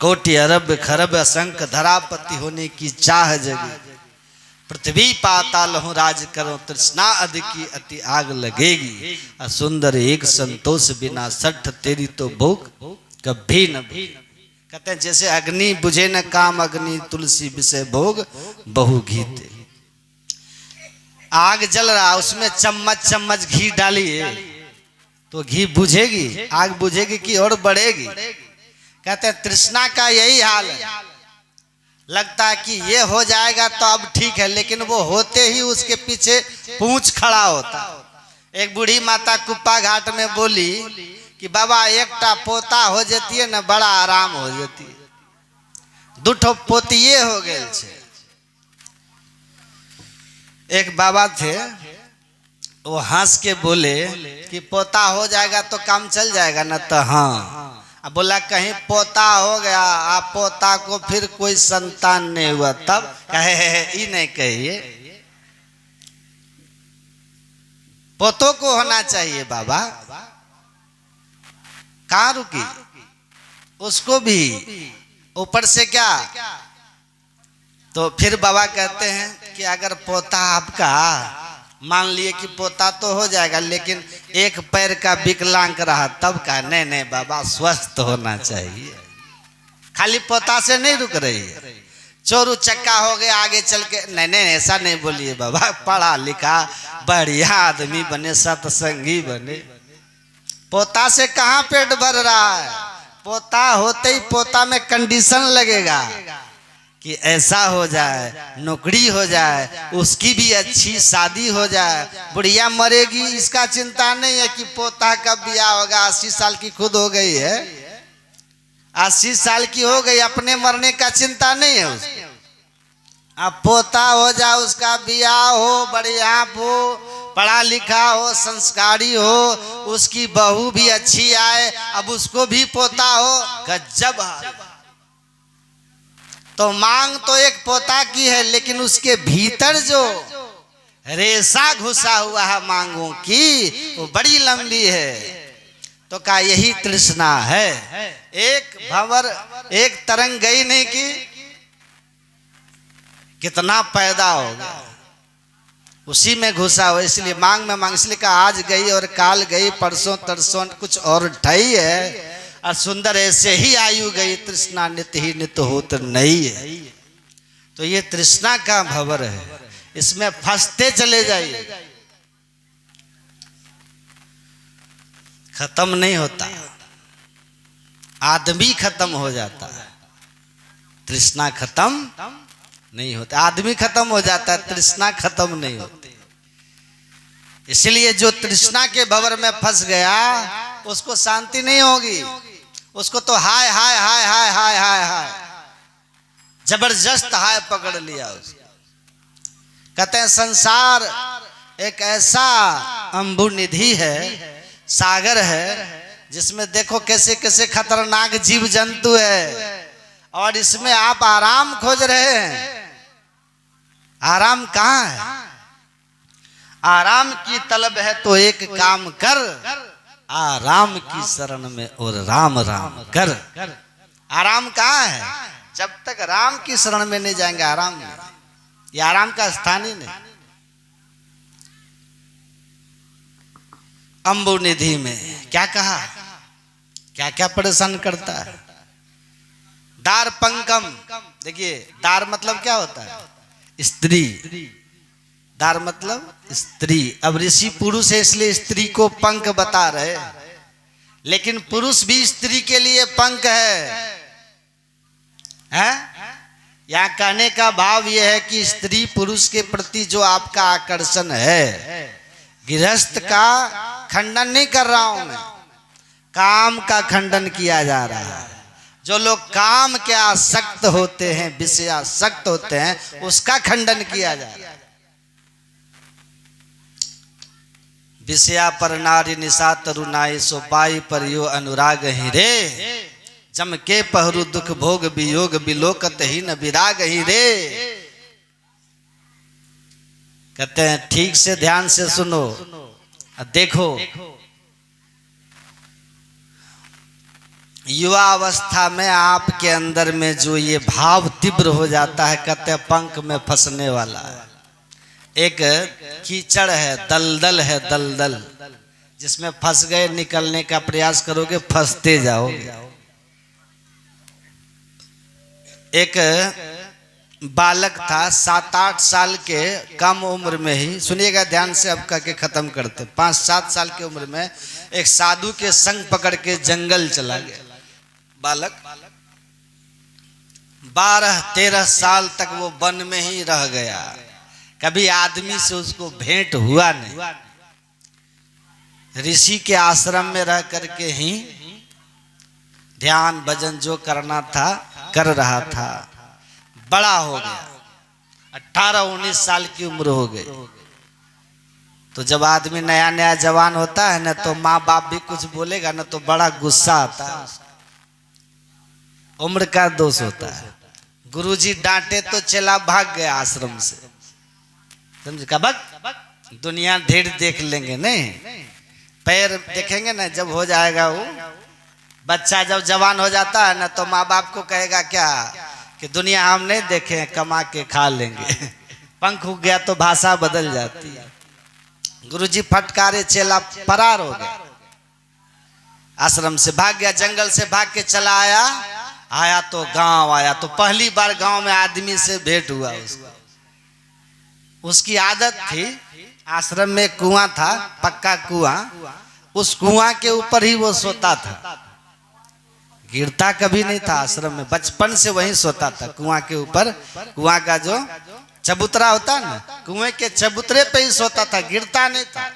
कोटि अरब खरब असंख्य धरापति होने की चाह जगी। पृथ्वी पाताल हूँ राज करो, तृष्णा अधिकी अति आग लगेगी। असुंदर एक संतोष बिना, सठ तेरी तो भूख कभी न भी। कहते हैं जैसे अग्नि बुझे न काम अग्नि, तुलसी विषय भोग बहु घीते। आग जल रहा, उसमें चम्मच घी डालिए तो घी बुझेगी, आग बुझेगी कि और बढ़ेगी। कहते हैं तृष्णा का यही हाल है। लगता है कि ये हो जाएगा तो अब ठीक है, लेकिन वो होते ही उसके पीछे पूंछ खड़ा होता। एक बूढ़ी माता कुप्पा घाट में बोली कि बाबा एकटा पोता हो जाती है ना, बड़ा आराम हो जाती है। दूठो पोतिये हो गए छे। एक बाबा थे, वो हंस के बोले कि पोता हो जाएगा तो काम चल जाएगा ना, तो हाँ। अब बोला कहीं पोता हो गया, आप पोता को फिर कोई संतान नहीं हुआ, तब कहे ये नहीं कहिए, पोतों को होना चाहिए बाबा। कहाँ रुकी, उसको भी ऊपर से क्या। तो फिर बाबा कहते हैं कि अगर पोता आपका, मान लिए कि पोता तो हो जाएगा लेकिन एक पैर का विकलांग रहा, तब का नहीं बाबा स्वस्थ होना चाहिए। खाली पोता से नहीं रुक रही है, चोरू चक्का हो गया आगे चल के, नहीं ऐसा नहीं बोलिए बाबा। पढ़ा लिखा बढ़िया आदमी बने, सत्संगी बने। पोता से कहाँ पेट भर रहा है। पोता होते ही पोता में कंडीशन लगेगा कि ऐसा हो जाए, नौकरी हो जाए, उसकी भी अच्छी शादी हो जाए, बुढ़िया मरेगी इसका चिंता नहीं है कि पोता कब ब्याह होगा। 80 साल की खुद हो गई है, 80 साल की हो गई, अपने मरने का चिंता नहीं है उसको। अब पोता हो जाए, उसका ब्याह हो, बढ़िया हो, पढ़ा लिखा हो, संस्कारी हो, उसकी बहू भी अच्छी आए, अब उसको भी पोता हो, गजब हाल। तो मांग तो एक पोता की है, लेकिन उसके भीतर जो रेशा घुसा हुआ है मांगों की, वो बड़ी लंबी है। तो कहा यही तृष्णा है। एक भंवर, एक तरंग गई नहीं कि कितना पैदा होगा, उसी में घुसा हो। इसलिए मांग में मांग, इसलिए कहा आज गई और काल गई, परसों तरसों कुछ और ठई है, और सुंदर ऐसे ही आयु गई, तृष्णा नित्य ही नित्य होत नहीं है। तो ये तृष्णा का भंवर है, इसमें फंसते चले जाइए, खत्म नहीं होता, आदमी खत्म हो जाता है, तृष्णा खत्म नहीं होता। आदमी खत्म हो जाता है, तृष्णा खत्म नहीं होती। इसलिए जो तृष्णा के भंवर में फंस गया उसको शांति नहीं होगी, उसको तो हाय हाय हाय हाय हाय हाय हाय जबरदस्त हाय पकड़ लिया उसको। कहते हैं संसार एक ऐसा अम्बु निधि है, सागर है, जिसमें देखो कैसे कैसे खतरनाक जीव जंतु है, और इसमें आप आराम खोज रहे हैं। आराम कहाँ है? आराम की तलब है तो एक काम कर, आराम की शरण में और राम राम कर। आराम कहाँ है? जब तक राम की शरण में नहीं जाएंगे आराम नहीं, ये आराम का स्थान ही नहीं। अम्बु निधि में क्या कहा, क्या क्या परेशान करता है। दार पंकम, देखिए दार मतलब क्या होता है? स्त्री। दार मतलब स्त्री। अब ऋषि पुरुष है इसलिए स्त्री को पंख बता रहे, लेकिन पुरुष भी स्त्री के लिए पंख है। यहाँ कहने का भाव यह है कि स्त्री पुरुष के प्रति जो आपका आकर्षण है, गृहस्थ का खंडन नहीं कर रहा हूं मैं, काम का खंडन किया जा रहा है। जो लोग काम के आसक्त होते हैं, विषय आसक्त होते हैं, उसका खंडन किया जा रहा है। विषया पर नारी निशा तरुणाई सोपाई पर यो अनुराग ही रे, जम के पहरू दुख भोग वियोग विलोकत ही न विराग ही रे। कहते हैं ठीक से ध्यान से सुनो, देखो युवा अवस्था में आपके अंदर में जो ये भाव तीव्र हो जाता है, कहते हैं पंख में फंसने वाला है। एक कीचड़ है, दलदल है, दलदल, जिसमें फंस गए, निकलने का प्रयास करोगे फंसते जाओगे। एक बालक था 7-8 साल के, कम उम्र में ही, सुनिएगा ध्यान से, अब कह के खत्म करते। 5-7 साल की उम्र में एक साधु के संग पकड़ के जंगल चला गया बालक। 12-13 साल तक वो वन में ही रह गया, कभी आदमी से उसको भेंट हुआ नहीं। ऋषि के आश्रम में रह करके ही ध्यान भजन जो करना था कर रहा था। बड़ा हो गया, 18-19 साल की उम्र हो गई। तो जब आदमी नया नया जवान होता है ना, तो माँ बाप भी कुछ बोलेगा ना तो बड़ा गुस्सा आता है। उम्र का दोष होता है। गुरुजी डांटे तो चला भाग गया आश्रम से, समझ का बक दुनिया ढेर देख लेंगे, नहीं पैर देखेंगे ना। जब हो जाएगा वो बच्चा, जब जवान हो जाता है ना, तो माँ बाप को कहेगा क्या कि दुनिया हम नहीं देखे, कमा के खा लेंगे। पंख उग गया तो भाषा बदल जाती है। गुरुजी फटकारे, चेला फरार हो गया, आश्रम से भाग गया, जंगल से भाग के चला आया तो गांव आया तो पहली बार गांव में आदमी से भेंट हुआ उसको। उसकी आदत थी, आश्रम में कुआं था, पक्का कुआं, उस कुआं के ऊपर ही वो सोता था, गिरता कभी नहीं था। आश्रम में बचपन से वहीं सोता था, कुआं के ऊपर। कुआं का जो चबूतरा होता ना, कुएं के चबूतरे पे ही सोता था, गिरता नहीं था।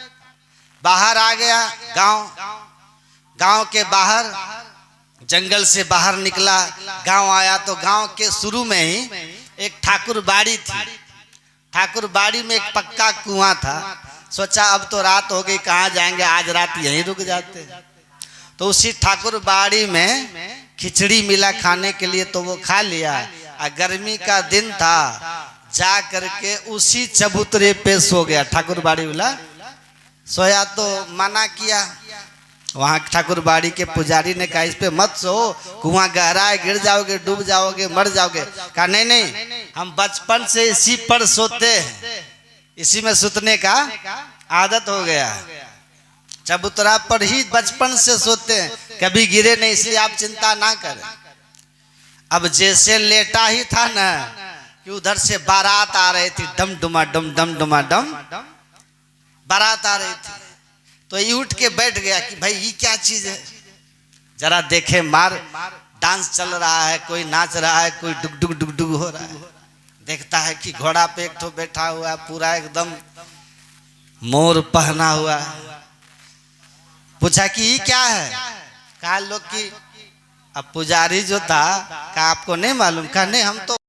बाहर आ गया गांव के बाहर, जंगल से बाहर निकला, गांव आया तो गांव के शुरू में ही एक ठाकुर बाड़ी थी। ठाकुर बाड़ी में एक पक्का कुआं था। सोचा अब तो रात हो गई, कहाँ जाएंगे, आज रात यहीं रुक जाते। तो उसी ठाकुर बाड़ी में खिचड़ी मिला खाने के लिए, तो वो खा लिया। और गर्मी का दिन था, जा करके उसी चबूतरे पे सो गया। ठाकुर बाड़ी वाला सोया तो मना किया। वहां ठाकुर बाड़ी के पुजारी ने कहा इस पे मत सो, कुआं गहरा है, गिर जाओगे, डूब जाओगे, मर जाओगे। कहा नहीं नहीं, हम बचपन से इसी पर सोते हैं, इसी में सुतने का आदत हो गया, चबूतरा पर ही बचपन से सोते हैं, कभी गिरे नहीं, इसलिए आप चिंता ना करें। अब जैसे लेटा ही था ना कि उधर से बारात आ रही थी, डम डुमा डम डम डुमा डम बारात आ रही थी। तो ये उठ के बैठ गया कि भाई ये क्या चीज है, जरा देखे। मार डांस चल रहा है, कोई नाच रहा है, कोई डुग डुग डुग डुग हो रहा है। देखता है कि घोड़ा पे एक ठो बैठा हुआ है, पूरा एकदम मोर पहना हुआ है। पूछा कि ये क्या है? कहा लोग कि अब पुजारी जो था, कहा आपको नहीं मालूम? कहा नहीं, हम तो